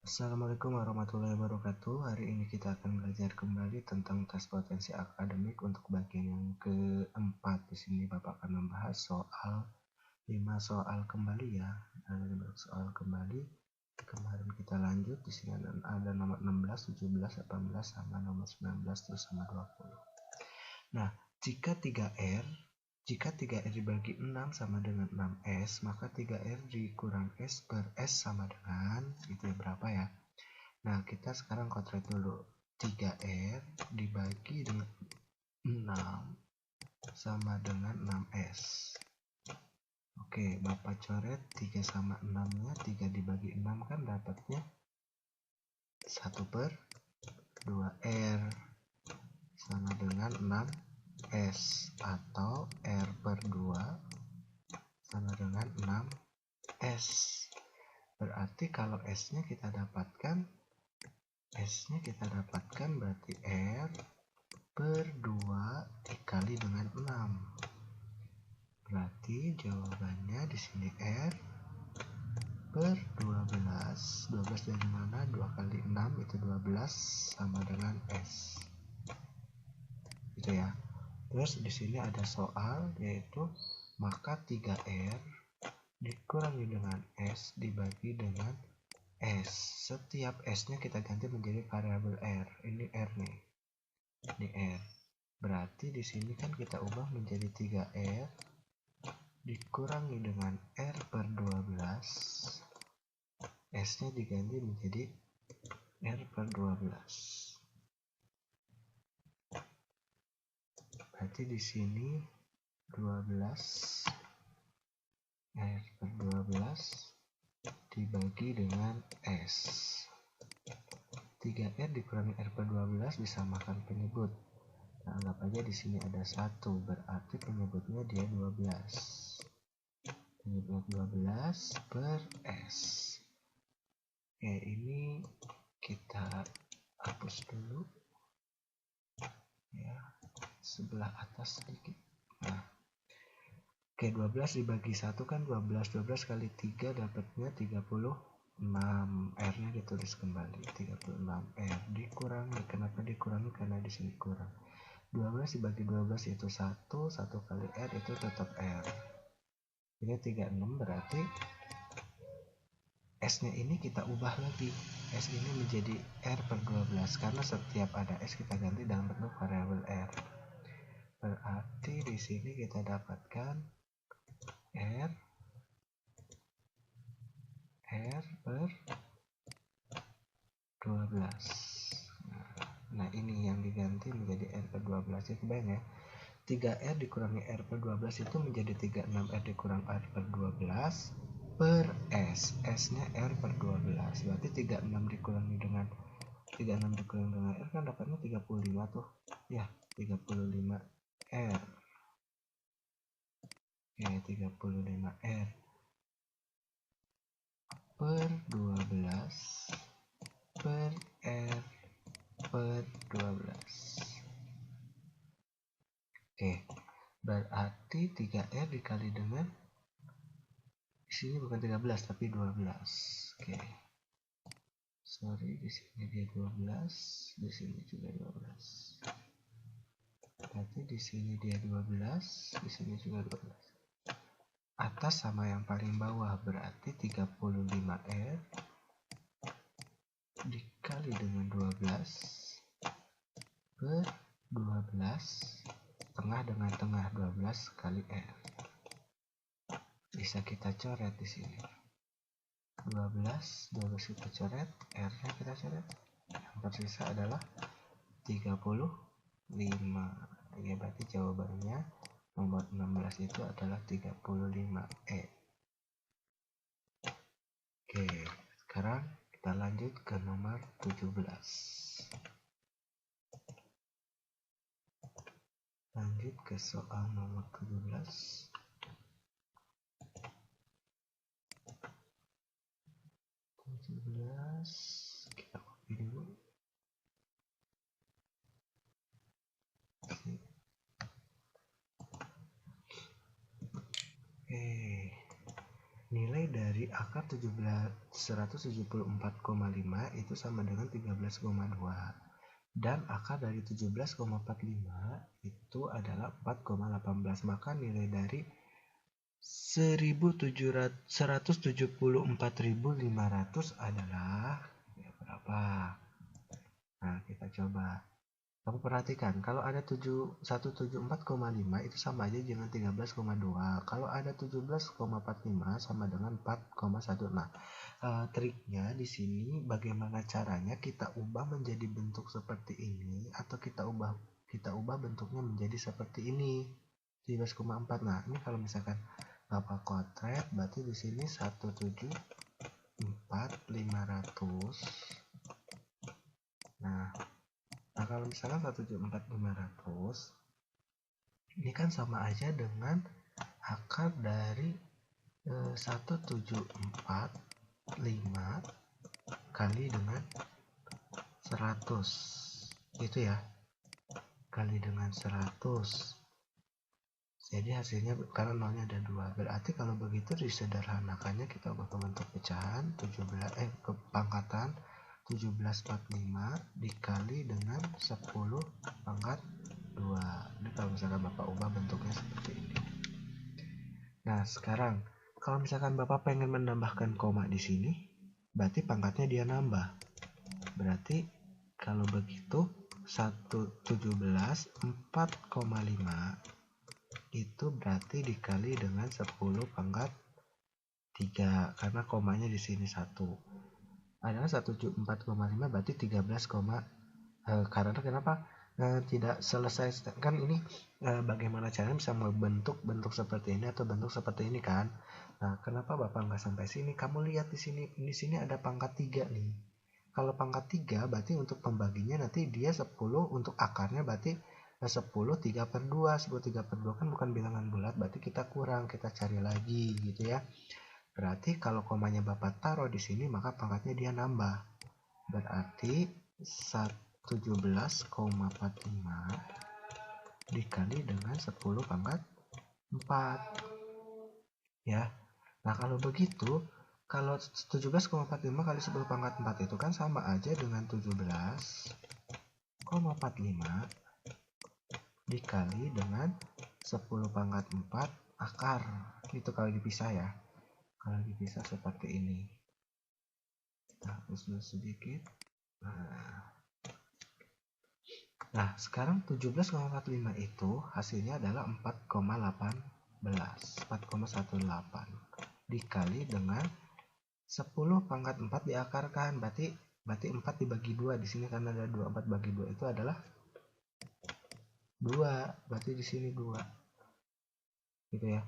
Assalamualaikum warahmatullahi wabarakatuh. Hari ini kita akan belajar kembali tentang tes potensi akademik untuk bagian yang keempat. Di sini Bapak akan membahas soal 5 soal kembali ya. Ada soal kembali. Kemarin kita lanjut. Di sini ada nomor 16, 17, 18 sama nomor 19 terus sama 20. Nah, jika 3R dibagi 6 sama dengan 6S, maka 3R dikurang S per S sama dengan, itu ya berapa ya? Nah, kita sekarang kotret dulu. 3R dibagi dengan 6 sama dengan 6S. Oke, Bapak coret 3 sama 6-nya. 3 dibagi 6 kan dapatnya 1 per 2R sama dengan 6S, atau R per 2 sama dengan 6S. Berarti kalau S-nya kita dapatkan berarti R per 2 dikali dengan 6. Berarti jawabannya di sini R per 12. 12 dari mana? 2 kali 6 itu 12 sama dengan S. Gitu ya. Terus di sini ada soal yaitu maka 3R dikurangi dengan S dibagi dengan S. Setiap S-nya kita ganti menjadi variabel R. Ini R nih. Ini R. Berarti di sini kan kita ubah menjadi 3R dikurangi dengan R per 12. S-nya diganti menjadi R per 12. Berarti di sini 12 R per 12 dibagi dengan S. 3R dikurangi R per 12 disamakan penyebut. Nah, anggap aja di sini ada 1, berarti penyebutnya dia 12. Penyebut 12 per S. Oke, ini kita hapus dulu ya, sebelah atas sedikit. Nah, oke, 12 dibagi 1 kan 12. 12 kali 3 dapatnya 36. R nya ditulis kembali 36. R dikurangi, kenapa dikurangi? Karena di sini kurang. 12 dibagi 12 itu 1. 1 kali R itu tetap R. Ini 36, berarti S-nya ini kita ubah lagi. S ini menjadi R per 12 karena setiap ada S kita ganti dalam bentuk variabel R. Berarti di sini kita dapatkan R per 12. Nah, ini yang diganti menjadi R per 12. Itu kebayang ya. 3R dikurangi R per 12 itu menjadi 36R dikurang R per 12 per S. S-nya R per 12. Berarti 36 dikurangi dengan R kan dapatnya 35 tuh. Ya, 35R. Oke, 35R per 12 per R per 12. Oke, berarti 3R dikali dengan, di sini bukan 13 tapi 12. Oke. Sorry, di sini dia 12, di sini juga 12. Berarti di sini dia 12, di sini juga 12. Atas sama yang paling bawah berarti 35R dikali dengan 12 per 12 tengah dengan tengah 12 kali R. Bisa kita coret di sini. 12 kita coret, R-nya kita coret. Yang tersisa adalah 35. Ya, berarti jawabannya nomor 16 itu adalah 35E. Oke, sekarang kita lanjut ke nomor 17. Lanjut ke soal nomor 17. Kita copy dulu. Nilai dari AK akar 174,5 itu sama dengan 13,2. Dan akar dari 17,45 itu adalah 4,18. Maka nilai dari 174.500 adalah berapa? Nah, kita coba. Kamu perhatikan, kalau ada 174,5 itu sama aja dengan 13,2. Kalau ada 17,45 sama dengan 4,1. Nah, triknya di sini bagaimana caranya kita ubah menjadi bentuk seperti ini atau kita ubah bentuknya menjadi seperti ini. 17,4. Nah, ini kalau misalkan Bapak kotret, berarti di sini 174.500. Nah, kalau misalkan 174.500 ini kan sama aja dengan akar dari 174,5 kali dengan 100 gitu ya, kali dengan 100. Jadi hasilnya karena nolnya ada 2, berarti kalau begitu disederhanakannya kita ubah ke bentuk pecahan ke pangkatan 1745 dikali dengan 10 pangkat 2. Ini kalau misalkan Bapak ubah bentuknya seperti ini. Nah, sekarang kalau misalkan Bapak pengen menambahkan koma di sini, berarti pangkatnya dia nambah. Berarti kalau begitu 4,5 itu berarti dikali dengan 10 pangkat 3 karena komanya di sini 1. Adalah 174,5 berarti 13, karena kenapa tidak selesai kan ini bagaimana caranya bisa membentuk bentuk seperti ini atau bentuk seperti ini kan. Nah, kenapa Bapak nggak sampai sini? Kamu lihat di sini ada pangkat 3 nih. Kalau pangkat 3 berarti untuk pembaginya nanti dia 10, untuk akarnya berarti 10 3/2. 10 3/2 kan bukan bilangan bulat, berarti kita kurang, kita cari lagi gitu ya. Berarti kalau komanya Bapak taruh di sini maka pangkatnya dia nambah. Berarti 17,45 dikali dengan 10 pangkat 4 ya. Nah, kalau begitu, kalau 17,45 kali 10 pangkat 4 itu kan sama aja dengan 17,45 dikali dengan 10 pangkat 4 akar. Itu kalau dipisah ya. Kalau dipisah seperti ini. Kita hapus dulu sedikit. Nah, sekarang 17,45 itu hasilnya adalah 4,18 dikali dengan 10 pangkat 4 diakarkan, berarti 4 dibagi 2 di sini karena ada 2, 4 bagi 2 itu adalah 2, berarti di sini 2 gitu ya.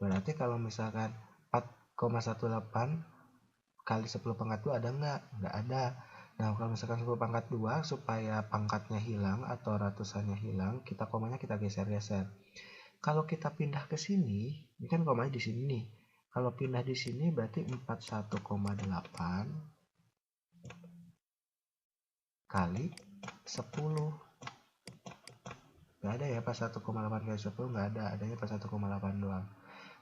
Berarti kalau misalkan 4,18 kali 10 pangkat 2 ada nggak ada. Nah, kalau misalkan 10 pangkat 2 supaya pangkatnya hilang atau ratusannya hilang, komanya kita geser-geser. Kalau kita pindah ke sini, ini kan komanya di sini nih. Kalau pindah di sini berarti 41,8 kali 10. Nggak ada ya 41,8 kali 10, nggak ada, adanya 41,8 doang.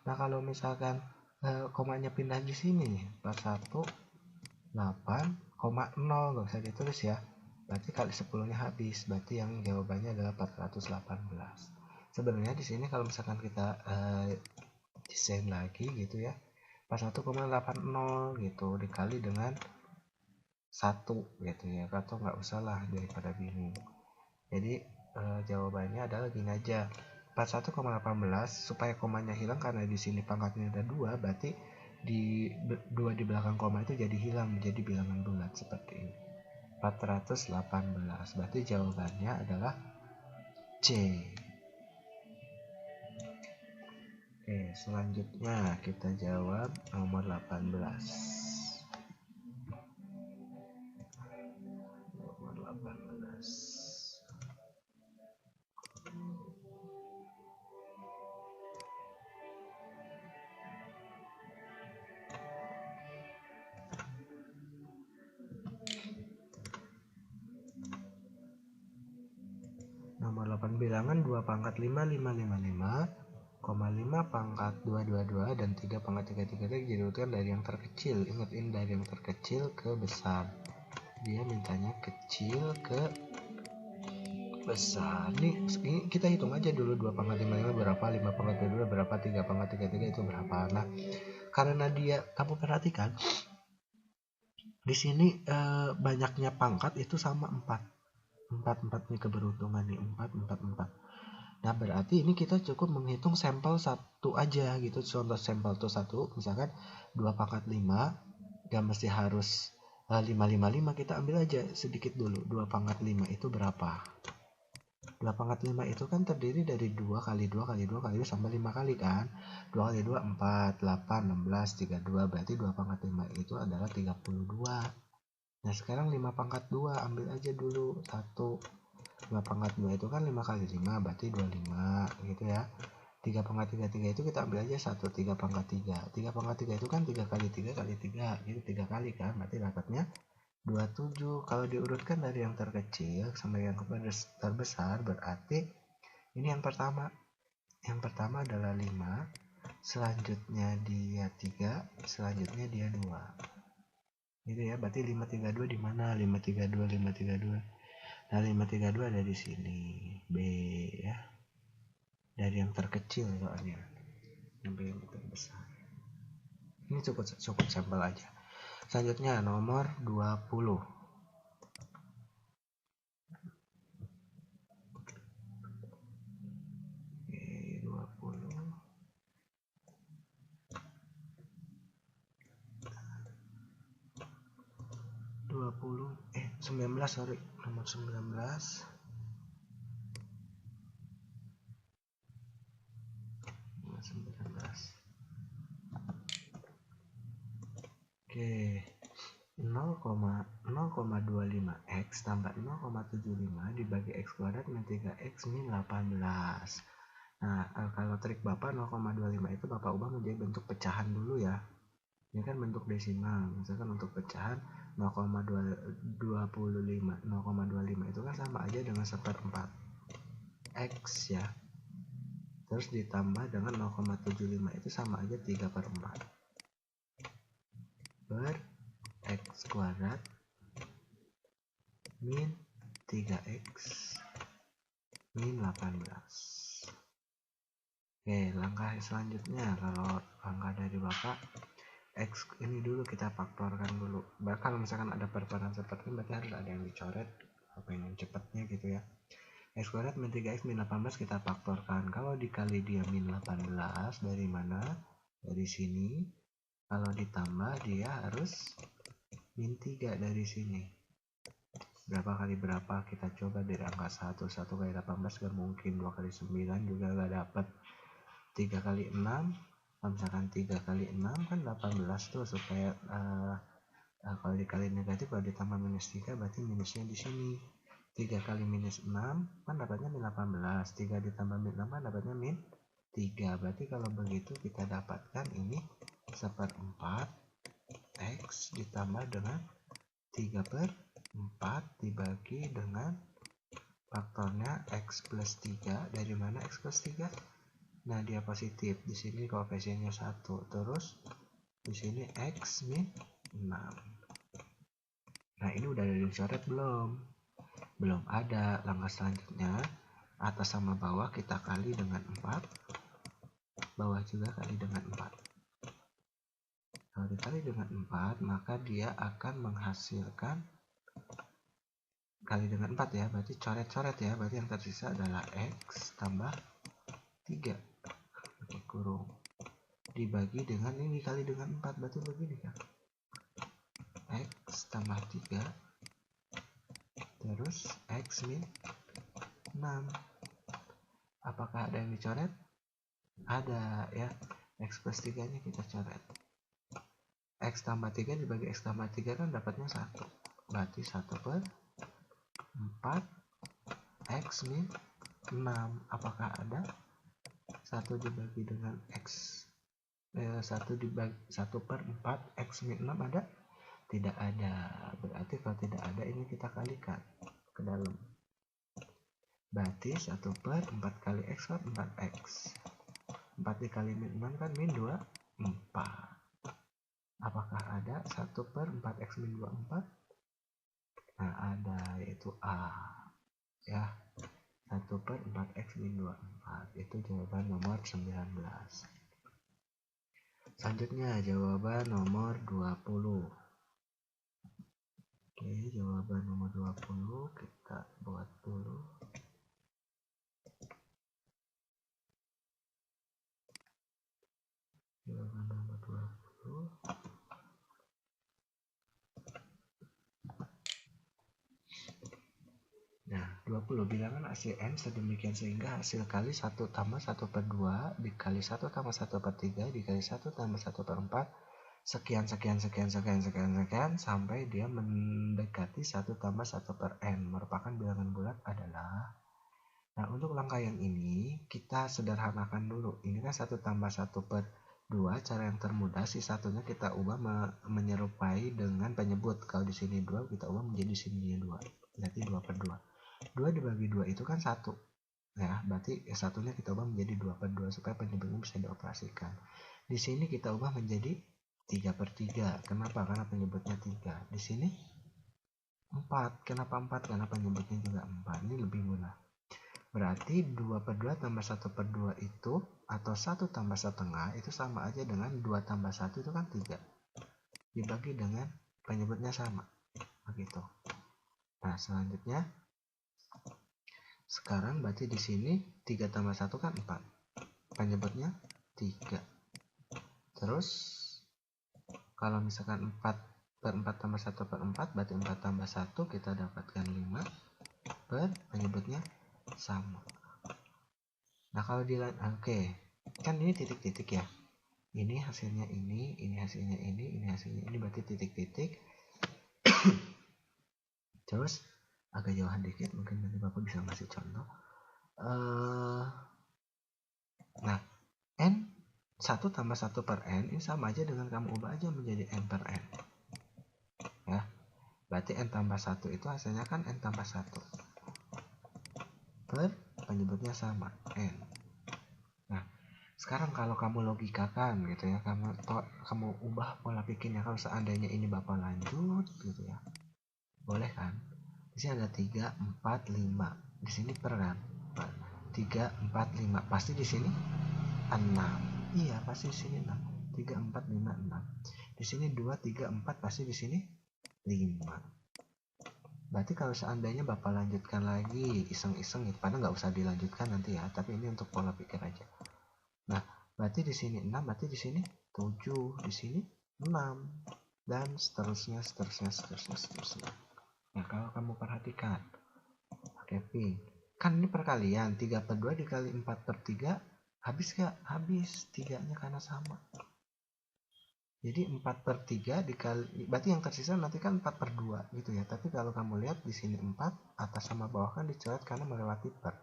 Nah, kalau misalkan komanya pindah di sini 418,0 nggak usah ditulis ya, berarti kali 10 nya habis, berarti yang jawabannya adalah 418. Sebenarnya di sini kalau misalkan kita desain lagi gitu ya, 41,80 gitu dikali dengan 1 gitu ya, atau nggak usah lah daripada bingung. Jadi jawabannya adalah gini aja, 41,18 supaya komanya hilang karena di sini pangkatnya ada 2, berarti di 2 di belakang koma itu jadi hilang menjadi bilangan bulat seperti ini. 418. Berarti jawabannya adalah C. Oke, selanjutnya kita jawab nomor 18. Nomor 18. Nomor 8 bilangan 2 pangkat 5, 5, 5, 5 5 pangkat 222 dan 3 pangkat 333 diurutkan dari yang terkecil. Ingat, ini dari yang terkecil ke besar. Dia mintanya kecil ke besar. Ini kita hitung aja dulu, 2 pangkat 55 berapa, 5 pangkat 22 berapa, 3 pangkat 33 itu berapa. Nah, karena dia, kamu perhatikan di sini banyaknya pangkat itu sama 4 nih keberuntungan nih, 4. Nah, berarti ini kita cukup menghitung sampel satu aja gitu. Contoh sampel tuh satu, misalkan 2 pangkat 5, gak mesti harus 555, kita ambil aja sedikit dulu. 2 pangkat 5 itu berapa? 2 pangkat 5 itu kan terdiri dari 2 kali 2 kali 2 kali 2 sampai 5 kali kan. 2 kali 2 4, 8, 16, 32, berarti 2 pangkat 5 itu adalah 32. Nah, sekarang 5 pangkat 2 ambil aja dulu 1. 5 pangkat 2 itu kan 5 kali 5 berarti 25 gitu ya. 3 pangkat 33 itu kita ambil aja 1. 3 pangkat 3. 3 pangkat 3 itu kan 3 kali 3 kali 3 gitu, 3 kali kan, berarti dapatnya 27. Kalau diurutkan dari yang terkecil sampai yang terbesar, berarti ini yang pertama. Yang pertama adalah 5, selanjutnya dia 3, selanjutnya dia 2. Gitu ya, berarti 532 di mana? 532. Nah, 532 ada di sini, B ya. Dari yang terkecil soalnya sampai yang terbesar. Ini cukup sampel aja. Selanjutnya nomor 20. Oke, 20. 19, sorry, nomor 19. Oke, 0,25x tambah 0,75 dibagi x kuadrat min 3x min 18. Nah, kalau trik Bapak 0,25 itu Bapak ubah menjadi bentuk pecahan dulu ya. Ini kan bentuk desimal. Misalkan untuk pecahan 0,25 itu kan sama aja dengan 1/4 x ya. Terus ditambah dengan 0,75 itu sama aja 3/4 per x kuadrat min 3x min 18. Oke, langkah selanjutnya, kalau langkah dari Bapak, x ini dulu kita faktorkan dulu. Bahkan misalkan ada perputaran seperti ini, berarti harus ada yang dicoret apa yang cepatnya gitu ya. X kuadrat min 3x min 18 kita faktorkan. Kalau dikali dia min 18 dari mana? Dari sini. Kalau ditambah dia harus min 3 dari sini. Berapa kali berapa? Kita coba dari angka 1. 1 kali 18 gak mungkin. 2 kali 9 juga gak dapat. 3 kali 6. Kalau misalkan 3 kali 6 kan 18 tuh, supaya kalau dikali negatif, kalau ditambah minus 3 berarti minusnya di sini. 3 kali minus 6 kan dapatnya min 18. 3 ditambah min 6 kan dapatnya min 3. Berarti kalau begitu kita dapatkan ini 1/4 x ditambah dengan 3/4 dibagi dengan faktornya x plus 3. Dari mana x plus 3? Nah, dia positif. Di sini koefisiennya 1. Terus di sini x min 6. Nah, ini udah ada dicoret belum? Belum ada. Langkah selanjutnya, atas sama bawah kita kali dengan 4. Bawah juga kali dengan 4. Kalau dikali dengan 4, maka dia akan menghasilkan kali dengan 4 ya. Berarti coret-coret ya. Berarti yang tersisa adalah x tambah 3. Oke, kurung. Dibagi dengan ini kali dengan 4. Berarti begini kan. X tambah 3 terus x min 6. Apakah ada yang dicoret? Ada ya. X plus 3 nya kita coret. X tambah 3 dibagi x tambah 3 kan dapatnya 1. Berarti 1/4 x min 6. Apakah ada? 1 dibagi dengan x 1 dibagi 1/4 x min 6 ada? Tidak ada. Berarti kalau tidak ada, ini kita kalikan ke dalam. Berarti 1/4 kali x kan 4x. 4 dikali min 6 kan min 24. Apakah ada 1/4x min 24? Nah, ada, yaitu A. Ya, 1/4x min 24. Itu jawaban nomor 19. Selanjutnya, jawaban nomor 20. Oke, jawaban nomor 20 kita buat dulu. Jawaban nomor 20. Nah, 20 bilangan hasil n sedemikian sehingga hasil kali 1 tambah 1/2 dikali 1 tambah 1/3 dikali 1 tambah 1/4 sekian sampai dia mendekati 1 tambah 1/n merupakan bilangan bulat adalah. Nah, untuk langkah yang ini kita sederhanakan dulu. Ini kan 1 tambah 1/2, cara yang termudah si satunya kita ubah menyerupai dengan penyebut. Kalau di sini 2 kita ubah menjadi sini 2. Berarti 2/2. 2 dibagi 2 itu kan 1. Ya, berarti satunya kita ubah menjadi 2/2 supaya penyebutnya bisa dioperasikan. Di sini kita ubah menjadi 3/3. Kenapa? Karena penyebutnya 3. Di sini 4. Kenapa 4? Karena penyebutnya juga 4. Ini lebih mudah. Berarti 2/2 tambah 1/2 itu atau 1 tambah setengah itu sama aja dengan 2 tambah 1 itu kan 3. Dibagi dengan penyebutnya sama. Begitu. Nah, selanjutnya sekarang berarti di sini 3 tambah 1 kan 4. Penyebutnya 3. Terus kalau misalkan 4/4 tambah 1/4 berarti 4 tambah 1 kita dapatkan 5. Penyebutnya sama. Nah, kalau oke. Kan ini titik-titik ya. Ini hasilnya ini hasilnya ini hasilnya ini, berarti titik-titik. Terus agak jauhan dikit, mungkin nanti Bapak bisa ngasih contoh. Nah, n 1 tambah 1/n ini sama aja dengan kamu ubah aja menjadi n/n. Ya, berarti n tambah 1 itu hasilnya kan n tambah 1. Penyebutnya sama, n. Nah, sekarang kalau kamu logikakan gitu ya, kamu ubah pola pikirnya. Kalau seandainya ini Bapak lanjut gitu ya, boleh kan? Di sini ada 3, 4, 5. Di sini per kan? 3, 4, 5. Pasti di sini 6. Iya, pasti di sini 6. 3, 4, 5, 6. Di sini 2, 3, 4, pasti di sini 5. Berarti kalau seandainya Bapak lanjutkan lagi iseng-iseng gitu, padahal nggak usah dilanjutkan nanti ya, tapi ini untuk pola pikir aja. Nah, berarti di sini 6, berarti di sini 7, di sini 6, dan seterusnya. Nah, kalau kamu perhatikan, Kevin, kan ini perkalian 3/2 dikali 4/3 habis gak? Habis, 3-nya karena sama. Jadi 4/3 dikali, berarti yang tersisa nanti kan 4/2 gitu ya. Tapi kalau kamu lihat di sini 4, atas sama bawah kan dicoret karena melewati per.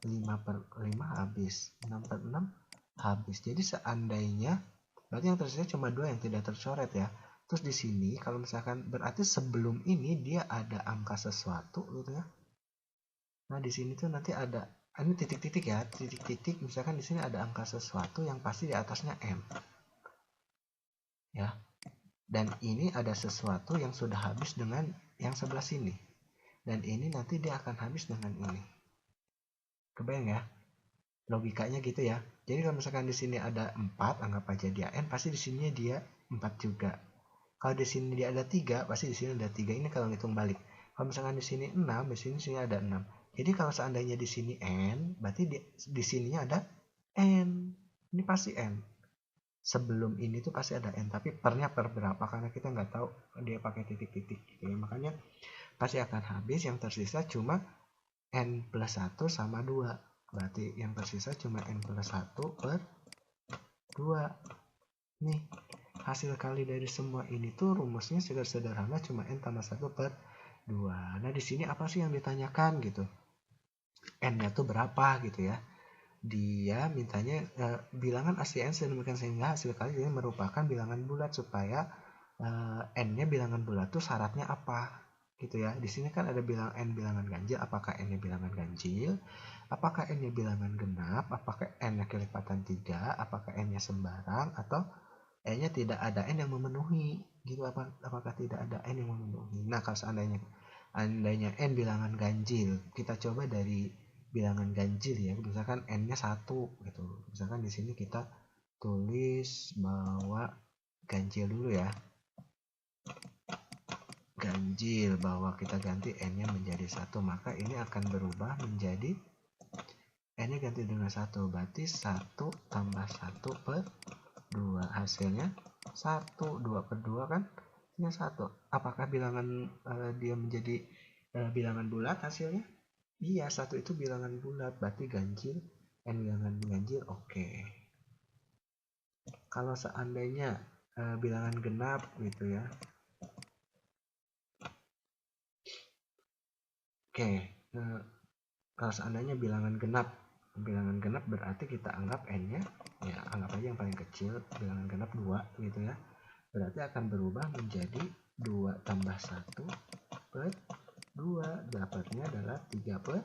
5/5 habis, 6/6 habis. Jadi seandainya, berarti yang tersisa cuma 2 yang tidak tercoret ya. Terus di sini kalau misalkan berarti sebelum ini dia ada angka sesuatu gitu ya. Nah, di sini tuh nanti ada, ini titik-titik ya, titik-titik. Misalkan di sini ada angka sesuatu yang pasti di atasnya M. Ya, dan ini ada sesuatu yang sudah habis dengan yang sebelah sini, dan ini nanti dia akan habis dengan ini. Kebayang ya, logikanya gitu ya. Jadi kalau misalkan di sini ada 4, anggap aja dia n, pasti di sini dia 4 juga. Kalau di sini dia ada 3, pasti di sini ada 3. Ini kalau ngitung balik. Kalau misalkan di sini 6, di sini ada 6. Jadi kalau seandainya di sini n, berarti di sininya ada n. Ini pasti n. Sebelum ini tuh pasti ada n, tapi pernya per berapa, karena kita nggak tahu dia pakai titik-titik gitu ya. Makanya pasti akan habis, yang tersisa cuma n plus 1 sama 2. Berarti yang tersisa cuma n plus 1 per 2. Nih, hasil kali dari semua ini tuh rumusnya sederhana, cuma n tambah 1 per 2. Nah, di sini apa sih yang ditanyakan gitu? N-nya tuh berapa gitu ya. Dia mintanya bilangan asli n sedemikian sehingga hasil kali ini merupakan bilangan bulat, supaya n-nya bilangan bulat tuh syaratnya apa? gitu ya. Di sini kan ada bilang n bilangan ganjil, apakah n-nya bilangan ganjil, apakah n-nya bilangan genap, apakah n-nya kelipatan 3, apakah n-nya sembarang, atau n-nya tidak ada n yang memenuhi gitu. Apakah tidak ada n yang memenuhi. Nah, kalau seandainya n bilangan ganjil, kita coba dari bilangan ganjil ya, misalkan n-nya 1 gitu. Misalkan di sini kita tulis bahwa ganjil dulu ya. Ganjil, bahwa kita ganti n-nya menjadi 1, maka ini akan berubah menjadi n-nya ganti dengan 1, berarti 1 tambah 1 per 2, hasilnya 1. 2 per 2 kan hasilnya 1. Apakah bilangan dia menjadi bilangan bulat hasilnya? Iya, 1 itu bilangan bulat, berarti ganjil, n bilangan ganjil. Oke. Kalau seandainya bilangan genap gitu ya. Oke, kalau seandainya bilangan genap berarti kita anggap n-nya, ya anggap aja yang paling kecil, bilangan genap 2 gitu ya. Berarti akan berubah menjadi 2 tambah 1 per 2, dapatnya adalah 3 per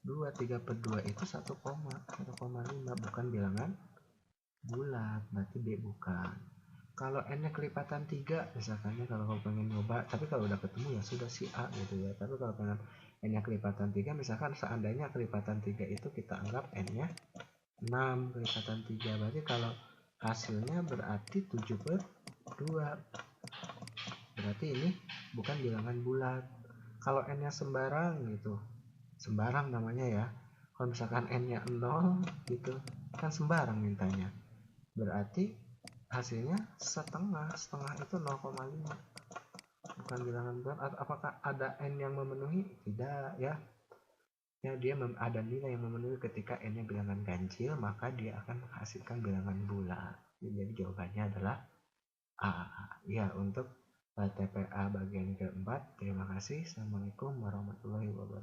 2. 3 per 2 itu 1,5, bukan bilangan bulat, berarti B bukan. Kalau n-nya kelipatan 3 misalkannya, kalau kamu pengen nyoba, tapi kalau udah ketemu ya sudah si A gitu ya. Tapi kalau pengen n-nya kelipatan 3, misalkan seandainya kelipatan 3 itu kita anggap n-nya 6 kelipatan 3, berarti kalau hasilnya berarti 7 per 2, berarti ini bukan bilangan bulat. Kalau n-nya sembarang gitu, sembarang namanya ya. Kalau misalkan n-nya 0 gitu, kan sembarang mintanya, berarti hasilnya setengah itu 0,5, bukan bilangan bulat. Apakah ada n yang memenuhi? Tidak ya. Ya, dia ada nilai yang memenuhi. Ketika n-nya bilangan ganjil, maka dia akan menghasilkan bilangan bulat. Jadi jawabannya adalah A. Ya, untuk TPA bagian keempat. Terima kasih. Assalamualaikum warahmatullahi wabarakatuh.